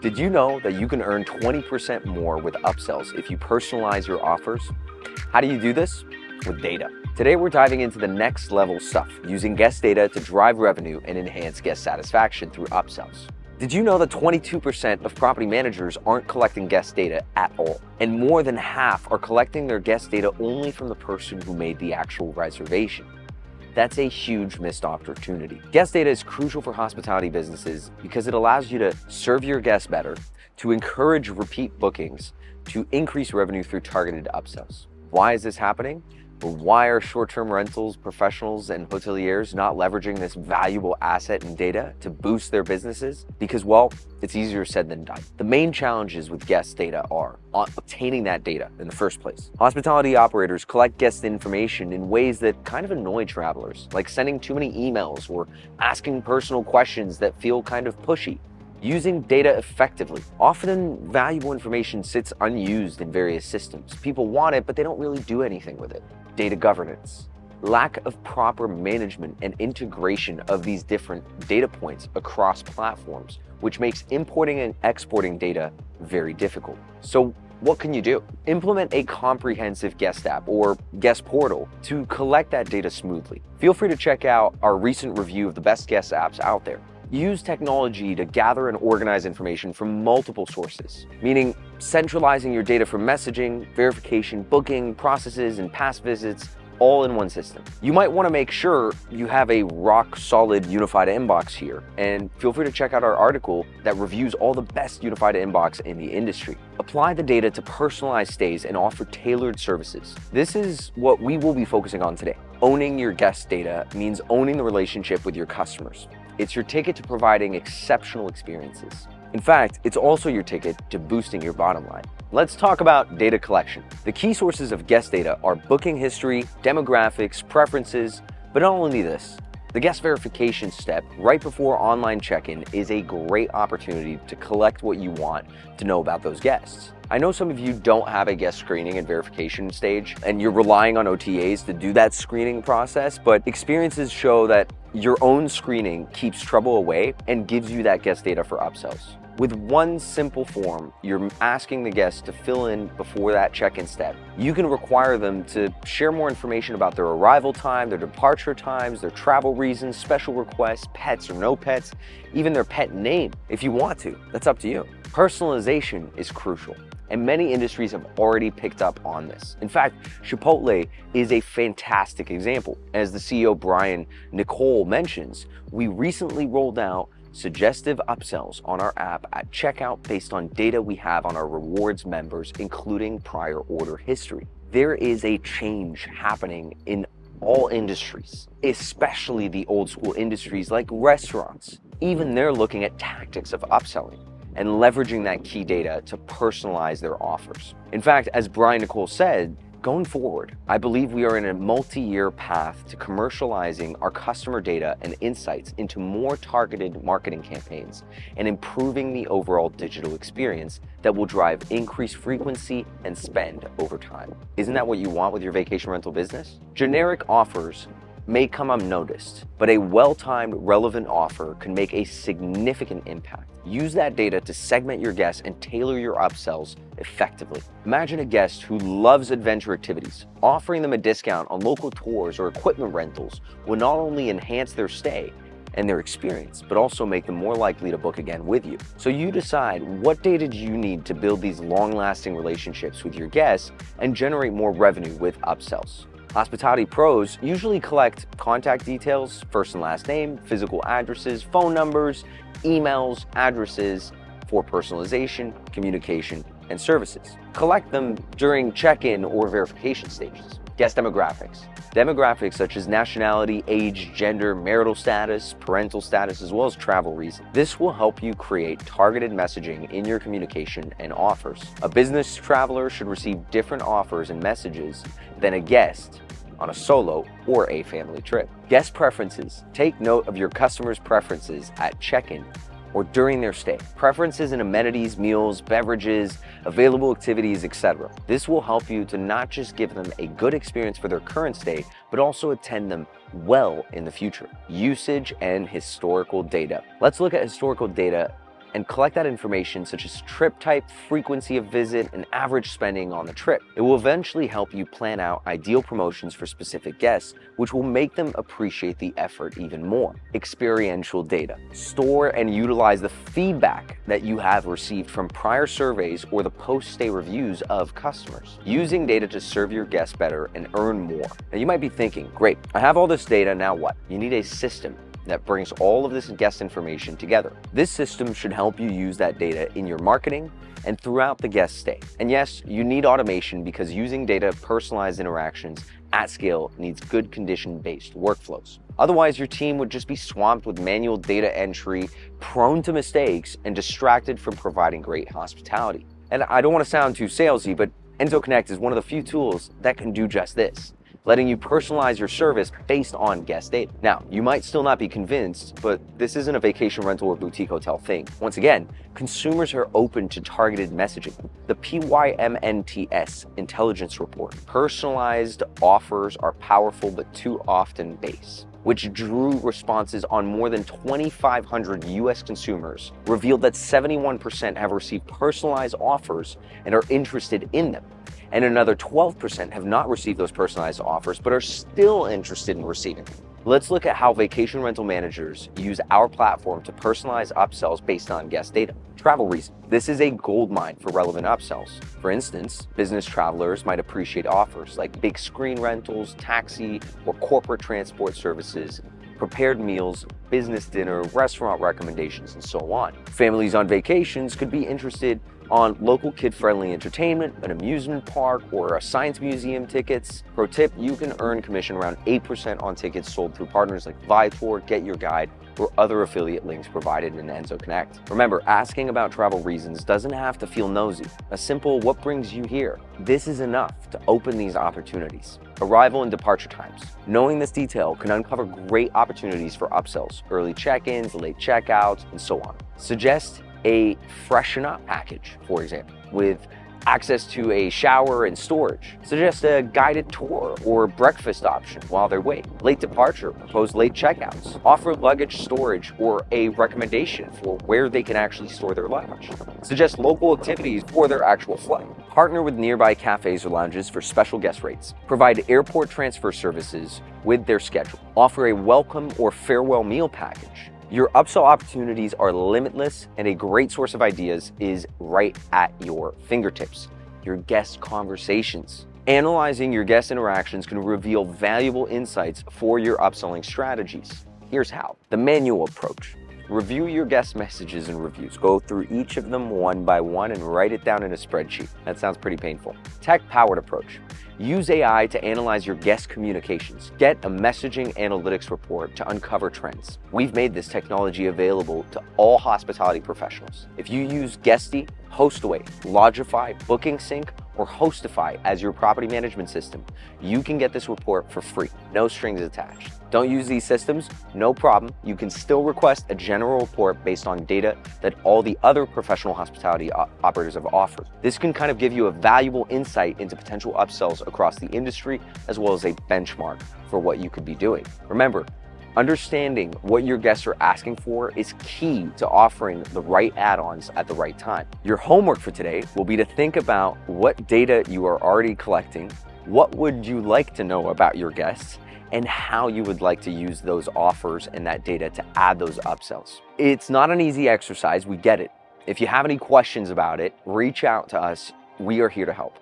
Did you know that you can earn 20% more with upsells if you personalize your offers? How do you do this? With data. Today we're diving into the next level stuff, using guest data to drive revenue and enhance guest satisfaction through upsells. Did you know that 22% of property managers aren't collecting guest data at all? And more than half are collecting their guest data only from the person who made the actual reservation. That's a huge missed opportunity. Guest data is crucial for hospitality businesses because it allows you to serve your guests better, to encourage repeat bookings, to increase revenue through targeted upsells. Why is this happening? Well, why are short-term rentals professionals and hoteliers not leveraging this valuable asset and data to boost their businesses? Because, well, it's easier said than done. The main challenges with guest data are obtaining that data in the first place. Hospitality operators collect guest information in ways that kind of annoy travelers, like sending too many emails or asking personal questions that feel kind of pushy. Using data effectively. Often valuable information sits unused in various systems. People want it, but they don't really do anything with it. Data governance. Lack of proper management and integration of these different data points across platforms, which makes importing and exporting data very difficult. So what can you do? Implement a comprehensive guest app or guest portal to collect that data smoothly. Feel free to check out our recent review of the best guest apps out there. Use technology to gather and organize information from multiple sources, meaning centralizing your data from messaging, verification, booking, processes, and past visits all in one system. You might want to make sure you have a rock-solid unified inbox here, and feel free to check out our article that reviews all the best unified inbox in the industry. Apply the data to personalize stays and offer tailored services. This is what we will be focusing on today. Owning your guest data means owning the relationship with your customers. It's your ticket to providing exceptional experiences. In fact, it's also your ticket to boosting your bottom line. Let's talk about data collection. The key sources of guest data are booking history, demographics, preferences, but not only this. The guest verification step right before online check-in is a great opportunity to collect what you want to know about those guests. I know some of you don't have a guest screening and verification stage, and you're relying on OTAs to do that screening process, but experiences show that your own screening keeps trouble away and gives you that guest data for upsells. With one simple form, you're asking the guests to fill in before that check-in step. You can require them to share more information about their arrival time, their departure times, their travel reasons, special requests, pets or no pets, even their pet name if you want to. That's up to you. Personalization is crucial, and many industries have already picked up on this. In fact, Chipotle is a fantastic example. As the CEO Brian Nicole mentions, we recently rolled out suggestive upsells on our app at checkout based on data we have on our rewards members, including prior order history. There is a change happening in all industries, especially the old school industries like restaurants. Even they're looking at tactics of upselling and leveraging that key data to personalize their offers. In fact, as Brian Nicole said, going forward, I believe we are in a multi-year path to commercializing our customer data and insights into more targeted marketing campaigns and improving the overall digital experience that will drive increased frequency and spend over time. Isn't that what you want with your vacation rental business? Generic offers may come unnoticed, but a well-timed, relevant offer can make a significant impact. Use that data to segment your guests and tailor your upsells effectively. Imagine a guest who loves adventure activities. Offering them a discount on local tours or equipment rentals will not only enhance their stay and their experience, but also make them more likely to book again with you. So you decide what data do you need to build these long-lasting relationships with your guests and generate more revenue with upsells. Hospitality pros usually collect contact details, first and last name, physical addresses, phone numbers, emails, addresses for personalization, communication, and services. Collect them during check-in or verification stages. Guest demographics. Demographics such as nationality, age, gender, marital status, parental status, as well as travel reasons. This will help you create targeted messaging in your communication and offers. A business traveler should receive different offers and messages than a guest on a solo or a family trip. Guest preferences. Take note of your customers' preferences at check-in or during their stay. Preferences in amenities, meals, beverages, available activities, etc. This will help you to not just give them a good experience for their current stay, but also attend them well in the future. Usage and historical data. Let's look at historical data and collect that information such as trip type, frequency of visit, and average spending on the trip. It will eventually help you plan out ideal promotions for specific guests, which will make them appreciate the effort even more. Experiential data. Store and utilize the feedback that you have received from prior surveys or the post-stay reviews of customers. Using data to serve your guests better and earn more. Now you might be thinking, great, I have all this data, now what? You need a system that brings all of this guest information together. This system should help you use that data in your marketing and throughout the guest stay. And yes, you need automation because using data personalized interactions at scale needs good condition-based workflows. Otherwise, your team would just be swamped with manual data entry, prone to mistakes, and distracted from providing great hospitality. And I don't want to sound too salesy, but Enzo Connect is one of the few tools that can do just this, letting you personalize your service based on guest data. Now, you might still not be convinced, but this isn't a vacation rental or boutique hotel thing. Once again, consumers are open to targeted messaging. The PYMNTS intelligence report, personalized offers are powerful but too often base, which drew responses on more than 2,500 US consumers, revealed that 71% have received personalized offers and are interested in them. And another 12% have not received those personalized offers, but are still interested in receiving them. Let's look at how vacation rental managers use our platform to personalize upsells based on guest data. Travelreason. This is a goldmine for relevant upsells. For instance, business travelers might appreciate offers like big screen rentals, taxi or corporate transport services, prepared meals, business dinner, restaurant recommendations, and so on. Families on vacations could be interested on local kid-friendly entertainment, an amusement park, or a science museum tickets. Pro tip, you can earn commission around 8% on tickets sold through partners like Viator, Get Your Guide, or other affiliate links provided in Enzo Connect. Remember, asking about travel reasons doesn't have to feel nosy. A simple, what brings you here? This is enough to open these opportunities. Arrival and departure times. Knowing this detail can uncover great opportunities for upsells, early check-ins, late checkouts, and so on. Suggest a freshen up package, for example, with access to a shower and storage. Suggest a guided tour or breakfast option while they wait. Late departure, propose late checkouts. Offer luggage storage or a recommendation for where they can actually store their luggage. Suggest local activities for their actual flight. Partner with nearby cafes or lounges for special guest rates. Provide airport transfer services with their schedule. Offer a welcome or farewell meal package. Your upsell opportunities are limitless, and a great source of ideas is right at your fingertips, your guest conversations. Analyzing your guest interactions can reveal valuable insights for your upselling strategies. Here's how. The manual approach. Review your guest messages and reviews. Go through each of them one by one and write it down in a spreadsheet. That sounds pretty painful. Tech-powered approach. Use AI to analyze your guest communications. Get a messaging analytics report to uncover trends. We've made this technology available to all hospitality professionals. If you use Guesty, Hostaway, Lodgify, Booking Sync, or Hostify as your property management system, you can get this report for free, no strings attached. Don't use these systems? No problem. You can still request a general report based on data that all the other professional hospitality operators have offered. This can kind of give you a valuable insight into potential upsells across the industry, as well as a benchmark for what you could be doing. Remember, understanding what your guests are asking for is key to offering the right add-ons at the right time. Your homework for today will be to think about what data you are already collecting, what would you like to know about your guests, and how you would like to use those offers and that data to add those upsells. It's not an easy exercise, we get it. If you have any questions about it, reach out to us. We are here to help.